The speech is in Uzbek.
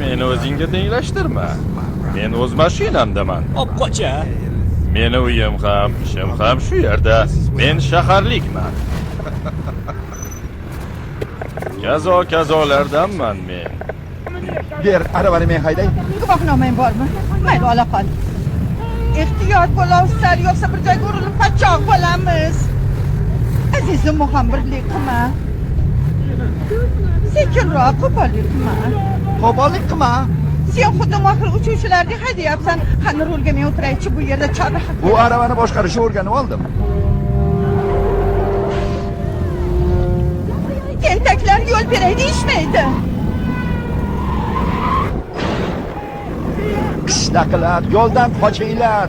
meni o'zingga tenglashtirma. Men o'z mashinamdaman. Obqocha. Meni uyim ham, ishim ham shu yerda. Men shaharlikman. Kazolardanman men. Ber, aravani men hayday. Guvohnomang bormi? Mayli, ola qol. Ehtiyot bo'lasizlar, yo'qsa bir joyga urilib pachoq bo'lamiz. Azizim, muhammirlik qilma. Sekinroq qo'pollik qilma. Qo'pollik qilma. Sen xuddi mohir uchuvchilardek haydayapsan. Qani rulga men o'tiraychi, bu yerda chorraha. Bu aravani boshqarishni o'rganib oldim. Tentaklar yo'l beray deyishmaydi. Qishdaqilar, yo'ldan qochinglar.